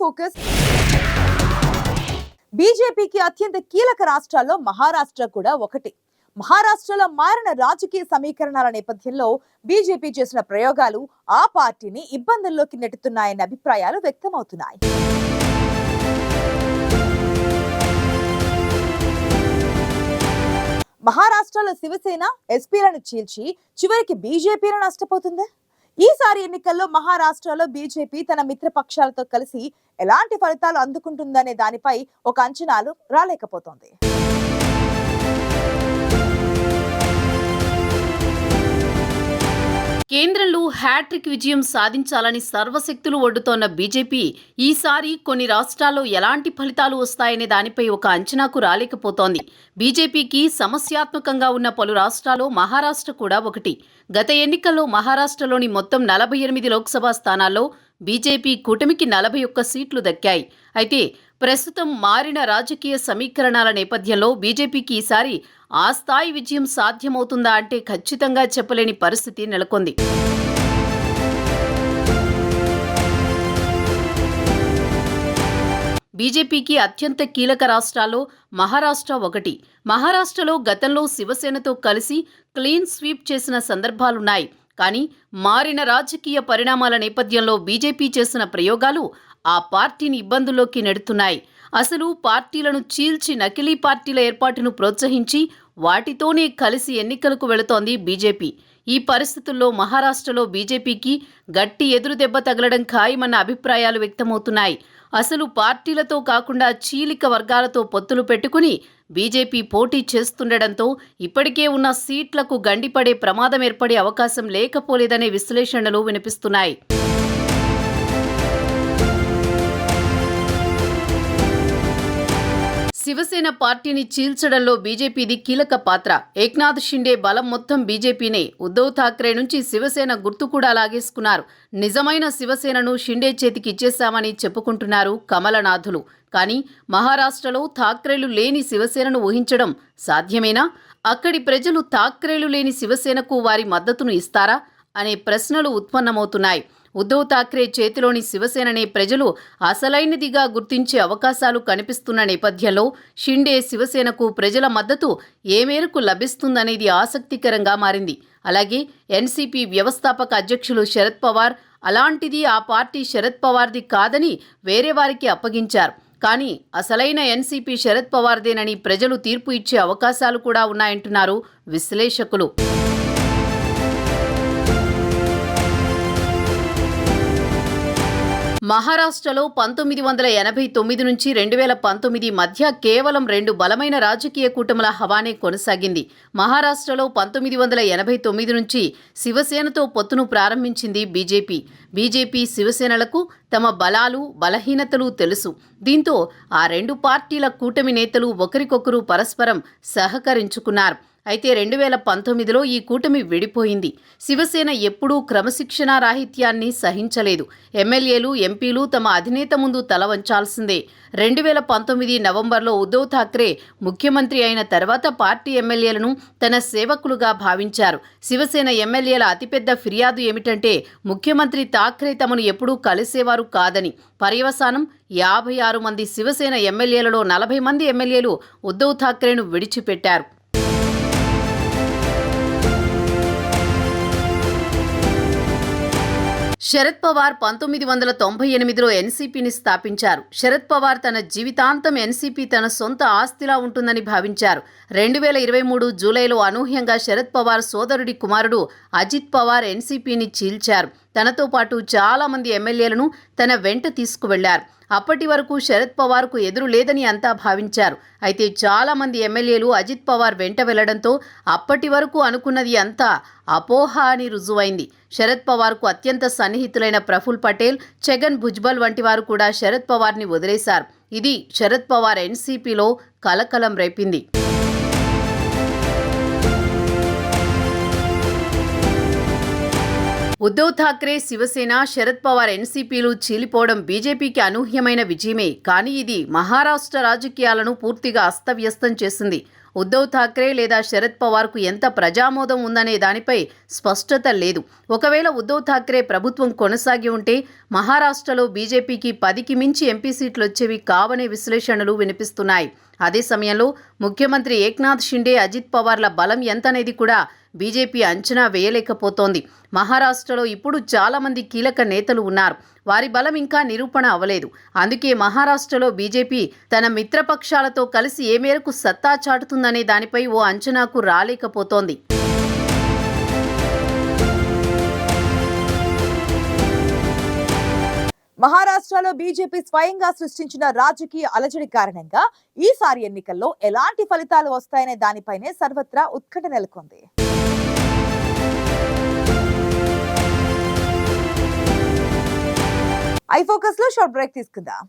Focus. బీజేపీకి అత్యంత కీలక రాష్ట్రాల్లో మహారాష్ట్ర కూడా ఒకటి. మహారాష్ట్రలో మారిన రాజకీయ సమీకరణాల నేపథ్యంలో బీజేపీ చేసిన ప్రయోగాలు ఆ పార్టీని ఇబ్బందుల్లోకి నెట్టుతున్నాయన్న అభిప్రాయాలు వ్యక్తమవుతున్నాయి. మహారాష్ట్రలో శివసేన ఎస్పీలను చీల్చి చివరికి బీజేపీలో నష్టపోతుందా? ఈసారి ఎన్నికల్లో మహారాష్ట్రలో బీజేపీ తన మిత్రపక్షాలతో కలిసి ఎలాంటి ఫలితాలు అందుకుంటుందనే దానిపై ఒక అంచనాలు రాలేకపోతోంది. కేంద్రంలో హ్యాట్రిక్ విజయం సాధించాలని సర్వశక్తులు ఒడ్డుతోన్న బీజేపీ ఈసారి కొన్ని రాష్ట్రాల్లో ఎలాంటి ఫలితాలు వస్తాయనే దానిపై ఒక అంచనాకు రాలేకపోతోంది. బీజేపీకి సమస్యాత్మకంగా ఉన్న పలు రాష్ట్రాల్లో మహారాష్ట్ర కూడా ఒకటి. గత ఎన్నికల్లో మహారాష్ట్రలోని మొత్తం 48 లోక్సభ స్థానాల్లో బీజేపీ కూటమికి 41 సీట్లు దక్కాయి. అయితే ప్రస్తుతం మారిన రాజకీయ సమీకరణాల నేపథ్యంలో బీజేపీకి ఈసారి ఆ స్థాయి విజయం సాధ్యమవుతుందా అంటే ఖచ్చితంగా చెప్పలేని పరిస్థితి నెలకొంది. బీజేపీకి అత్యంత కీలక రాష్ట్రాల్లో మహారాష్ట్ర ఒకటి. మహారాష్ట్రలో గతంలో శివసేనతో కలిసి క్లీన్ స్వీప్ చేసిన సందర్భాలున్నాయి. కానీ మారిన రాజకీయ పరిణామాల నేపథ్యంలో బీజేపీ చేసిన ప్రయోగాలు ఆ పార్టీని ఇబ్బందుల్లోకి నెడుతున్నాయి. అసలు పార్టీలను చీల్చి నకిలీ పార్టీల ఏర్పాటును ప్రోత్సహించి వాటితోనే కలిసి ఎన్నికలకు వెళుతోంది బీజేపీ. ఈ పరిస్థితుల్లో మహారాష్ట్రలో బీజేపీకి గట్టి ఎదురుదెబ్బ తగలడం ఖాయమన్న అభిప్రాయాలు వ్యక్తమవుతున్నాయి. అసలు పార్టీలతో కాకుండా చీలిక వర్గాలతో పొత్తులు పెట్టుకుని బీజేపీ పోటీ చేస్తుండటంతో ఇప్పటికే ఉన్న సీట్లకు గండిపడే ప్రమాదం ఏర్పడే అవకాశం లేకపోలేదనే విశ్లేషణలు వినిపిస్తున్నాయి. శివసేన పార్టీని చీల్చడంలో బీజేపీది కీలక పాత్ర. ఏక్నాథ్ షిండే బలం మొత్తం బీజేపీనే. ఉద్ధవ్ ఠాక్రే నుంచి శివసేన గుర్తు కూడా లాగేసుకున్నారు. నిజమైన శివసేనను షిండే చేతికి ఇచ్చేశామని చెప్పుకుంటున్నారు కమలనాథులు. కానీ మహారాష్ట్రలో ఠాక్రేలు లేని శివసేనను ఊహించడం సాధ్యమేనా? అక్కడి ప్రజలు ఠాక్రేలు లేని శివసేనకు వారి మద్దతును ఇస్తారా అనే ప్రశ్నలు ఉత్పన్నమవుతున్నాయి. ఉద్ధవ్ ఠాక్రే చేతిలోని శివసేననే ప్రజలు అసలైనదిగా గుర్తించే అవకాశాలు కనిపిస్తున్న నేపథ్యంలో షిండే శివసేనకు ప్రజల మద్దతు ఏ మేరకు లభిస్తుందనేది ఆసక్తికరంగా మారింది. అలాగే ఎన్సీపీ వ్యవస్థాపక అధ్యక్షులు శరద్ పవార్ అలాంటిది ఆ పార్టీ శరద్ పవార్ది కాదని వేరే వారికి అప్పగించారు. కానీ అసలైన ఎన్సీపీ శరద్ పవార్దేనని ప్రజలు తీర్పు ఇచ్చే అవకాశాలు కూడా ఉన్నాయంటున్నారు విశ్లేషకులు. మహారాష్ట్రలో 1989 నుంచి 2019 మధ్య కేవలం 2 బలమైన రాజకీయ కూటముల హవానే కొనసాగింది. మహారాష్ట్రలో 1989 నుంచి శివసేనతో పొత్తును ప్రారంభించింది బీజేపీ. బీజేపీ శివసేనలకు తమ బలాలు బలహీనతలు తెలుసు. దీంతో ఆ 2 పార్టీల కూటమి నేతలు ఒకరికొకరు పరస్పరం సహకరించుకున్నారు. అయితే 2019లో ఈ కూటమి విడిపోయింది. శివసేన ఎప్పుడూ క్రమశిక్షణా రాహిత్యాన్ని సహించలేదు. ఎమ్మెల్యేలు ఎంపీలు తమ అధినేత ముందు తల వంచాల్సిందే. 2019 నవంబర్లో ఉద్ధవ్ ఠాక్రే ముఖ్యమంత్రి అయిన తర్వాత పార్టీ ఎమ్మెల్యేలను తన సేవకులుగా భావించారు. శివసేన ఎమ్మెల్యేల అతిపెద్ద ఫిర్యాదు ఏమిటంటే ముఖ్యమంత్రి ఠాక్రే తమను ఎప్పుడూ కలిసేవారు కాదని. పర్యవసానం 56 మంది శివసేన ఎమ్మెల్యేలలో 40 మంది ఎమ్మెల్యేలు ఉద్ధవ్ ఠాక్రేను విడిచిపెట్టారు. శరద్ పవార్ 1998లో ఎన్సీపీని స్థాపించారు. శరద్ పవార్ తన జీవితాంతం ఎన్సీపీ తన సొంత ఆస్తిలా ఉంటుందని భావించారు. 2023 జూలైలో అనూహ్యంగా శరద్ పవార్ సోదరుడి కుమారుడు అజిత్ పవార్ ఎన్సీపీని చీల్చారు. తనతో పాటు చాలా మంది ఎమ్మెల్యేలను తన వెంట తీసుకువెళ్లారు. అప్పటి వరకు శరద్ పవార్కు ఎదురు లేదని అంతా భావించారు. అయితే చాలా మంది ఎమ్మెల్యేలు అజిత్ పవార్ వెంట వెళ్లడంతో అప్పటి వరకు అనుకున్నది అంతా అపోహ అని రుజువైంది. శరద్ పవార్కు అత్యంత సన్నిహితులైన ప్రఫుల్ పటేల్, ఛగన్ భుజ్బల్ వంటి వారు కూడా శరద్ పవార్ని వదిలేశారు. ఇది శరద్ పవార్ ఎన్సీపీలో కలకలం రేపింది. ఉద్ధవ్ ఠాక్రే, శివసేన, శరద్ పవార్ ఎన్సీపీలు చీలిపోవడం బీజేపీకి అనూహ్యమైన విజయమే. కానీ ఇది మహారాష్ట్ర రాజకీయాలను పూర్తిగా అస్తవ్యస్తం చేసింది. ఉద్ధవ్ ఠాక్రే లేదా శరద్ పవార్కు ఎంత ప్రజామోదం ఉందనే దానిపై స్పష్టత లేదు. ఒకవేళ ఉద్ధవ్ ఠాక్రే ప్రభుత్వం కొనసాగి ఉంటే మహారాష్ట్రలో బీజేపీకి 10కి మించి ఎంపీ సీట్లు వచ్చేవి కావనే విశ్లేషణలు వినిపిస్తున్నాయి. అదే సమయంలో ముఖ్యమంత్రి ఏక్నాథ్ షిండే, అజిత్ పవార్ల బలం ఎంతనేది కూడా బీజేపీ అంచనా వేయలేకపోతోంది. మహారాష్ట్రలో ఇప్పుడు చాలామంది కీలక నేతలు ఉన్నారు. వారి బలం ఇంకా నిరూపణ అవ్వలేదు. అందుకే మహారాష్ట్రలో బీజేపీ తన మిత్రపక్షాలతో కలిసి ఏ మేరకు సత్తా చాటుతుందనే దానిపై ఓ అంచనాకు రాలేకపోతోంది. మహారాష్ట్రలో బీజేపీ స్వయంగా సృష్టించిన రాజకీయ అలజడి కారణంగా ఈసారి ఎన్నికల్లో ఎలాంటి ఫలితాలు వస్తాయనే దానిపైనే సర్వత్రా ఉత్కంఠ నెలకొంది. ఐ ఫోకస్ లో షార్ట్ బ్రేక్ తీసుకుందాం.